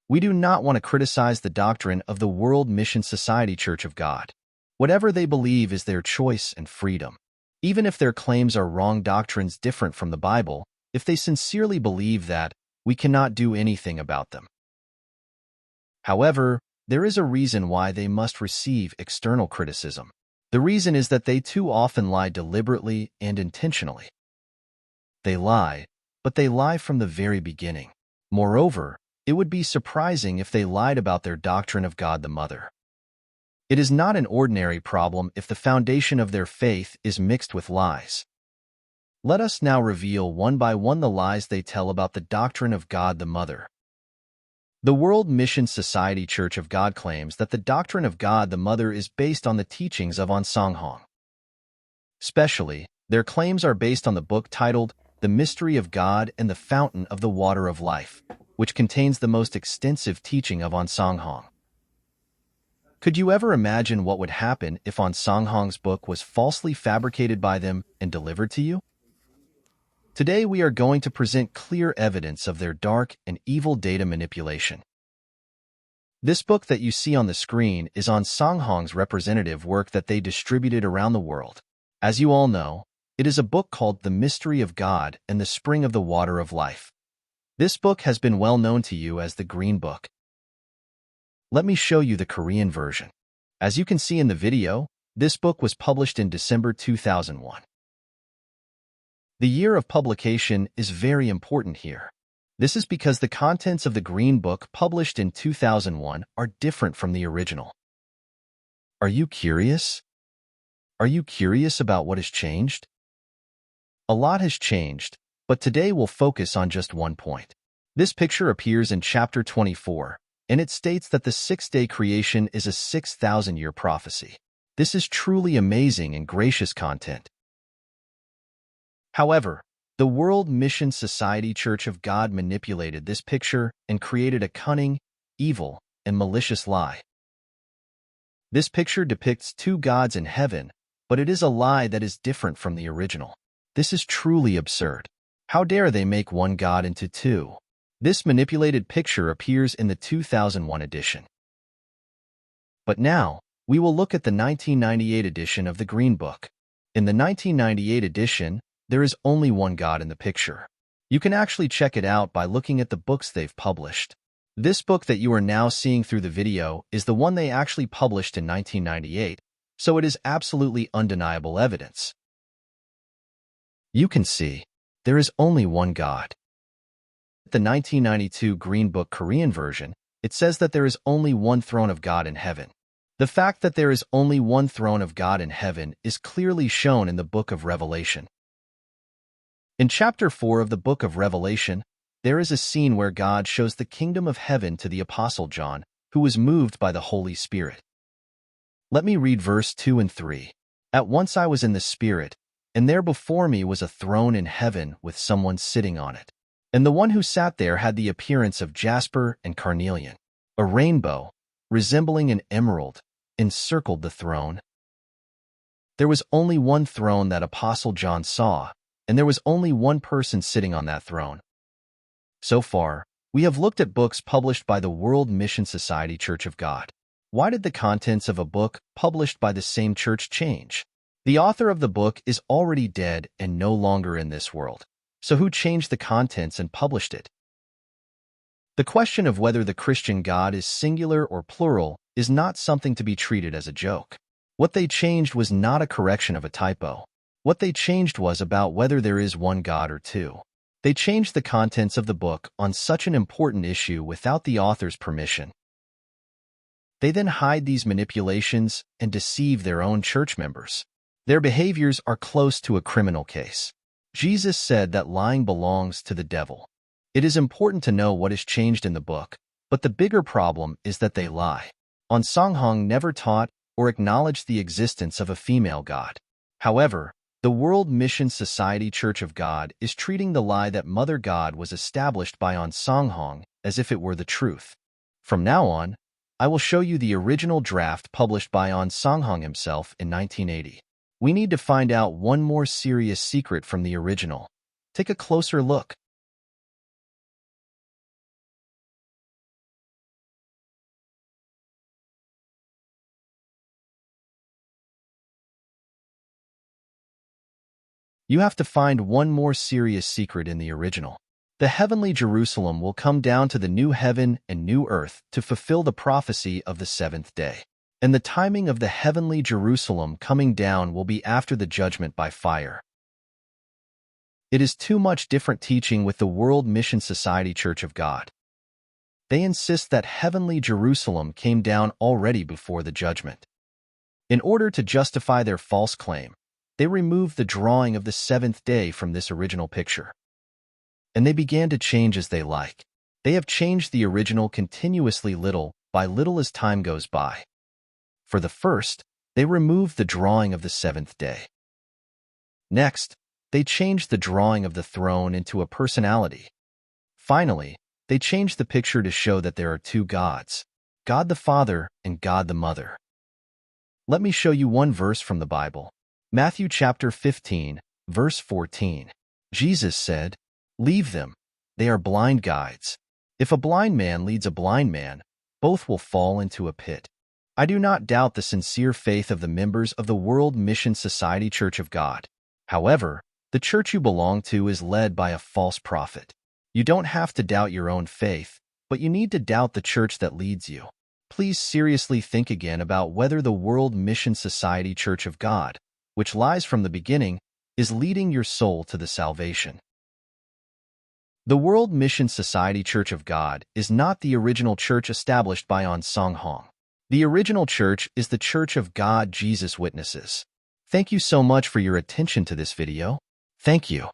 We do not want to criticize the doctrine of the World Mission Society Church of God. Whatever they believe is their choice and freedom. Even if their claims are wrong doctrines different from the Bible, if they sincerely believe that, we cannot do anything about them. However, there is a reason why they must receive external criticism. The reason is that they too often lie deliberately and intentionally. They lie, but they lie from the very beginning. Moreover, it would be surprising if they lied about their doctrine of God the Mother. It is not an ordinary problem if the foundation of their faith is mixed with lies. Let us now reveal one by one the lies they tell about the doctrine of God the Mother. The World Mission Society Church of God claims that the doctrine of God the Mother is based on the teachings of Aung. Especially, their claims are based on the book titled The Mystery of God and the Fountain of the Water of Life, which contains the most extensive teaching of Aung. Could you ever imagine what would happen if Aung's book was falsely fabricated by them and delivered to you? Today we are going to present clear evidence of their dark and evil data manipulation. This book that you see on the screen is Aung's representative work that they distributed around the world. As you all know, it is a book called The Mystery of God and the Spring of the Water of Life. This book has been well known to you as the Green Book. Let me show you the Korean version. As you can see in the video, this book was published in December 2001. The year of publication is very important here. This is because the contents of the Green Book published in 2001 are different from the original. Are you curious? Are you curious about what has changed? A lot has changed, but today we'll focus on just one point. This picture appears in chapter 24, and it states that the sixth-day creation is a 6,000-year prophecy. This is truly amazing and gracious content. However, the World Mission Society Church of God manipulated this picture and created a cunning, evil, and malicious lie. This picture depicts two gods in heaven, but it is a lie that is different from the original. This is truly absurd. How dare they make one god into two? This manipulated picture appears in the 2001 edition. But now, we will look at the 1998 edition of the Green Book. In the 1998 edition, there is only one god in the picture. You can actually check it out by looking at the books they've published. This book that you are now seeing through the video is the one they actually published in 1998, so it is absolutely undeniable evidence. You can see, there is only one god. The 1992 Green Book Korean version, it says that there is only one throne of God in heaven. The fact that there is only one throne of God in heaven is clearly shown in the Book of Revelation. In chapter 4 of the Book of Revelation, there is a scene where God shows the kingdom of heaven to the Apostle John, who was moved by the Holy Spirit. Let me read verse 2 and 3. At once I was in the Spirit, and there before me was a throne in heaven with someone sitting on it. And the one who sat there had the appearance of jasper and carnelian. A rainbow, resembling an emerald, encircled the throne. There was only one throne that Apostle John saw, and there was only one person sitting on that throne. So far, we have looked at books published by the World Mission Society Church of God. Why did the contents of a book published by the same church change? The author of the book is already dead and no longer in this world. So who changed the contents and published it? The question of whether the Christian God is singular or plural is not something to be treated as a joke. What they changed was not a correction of a typo. What they changed was about whether there is one God or two. They changed the contents of the book on such an important issue without the author's permission. They then hide these manipulations and deceive their own church members. Their behaviors are close to a criminal case. Jesus said that lying belongs to the devil. It is important to know what is changed in the book, but the bigger problem is that they lie. Aung never taught or acknowledged the existence of a female god. However, the World Mission Society Church of God is treating the lie that Mother God was established by Aung as if it were the truth. From now on, I will show you the original draft published by Aung himself in 1980. We need to find out one more serious secret from the original. Take a closer look. You have to find one more serious secret in the original. The heavenly Jerusalem will come down to the new heaven and new earth to fulfill the prophecy of the seventh day. And the timing of the heavenly Jerusalem coming down will be after the judgment by fire. It is too much different teaching with the World Mission Society Church of God. They insist that heavenly Jerusalem came down already before the judgment. In order to justify their false claim, they removed the drawing of the seventh day from this original picture. And they began to change as they like. They have changed the original continuously little by little as time goes by. For the first, they removed the drawing of the seventh day. Next, they changed the drawing of the throne into a personality. Finally, they changed the picture to show that there are two gods, God the Father and God the Mother. Let me show you one verse from the Bible. Matthew chapter 15, verse 14. Jesus said, "Leave them. They are blind guides. If a blind man leads a blind man, both will fall into a pit." I do not doubt the sincere faith of the members of the World Mission Society Church of God. However, the church you belong to is led by a false prophet. You don't have to doubt your own faith, but you need to doubt the church that leads you. Please seriously think again about whether the World Mission Society Church of God, which lies from the beginning, is leading your soul to the salvation. The World Mission Society Church of God is not the original church established by An Song Hong. The original church is the Church of God Jesus Witnesses. Thank you so much for your attention to this video. Thank you.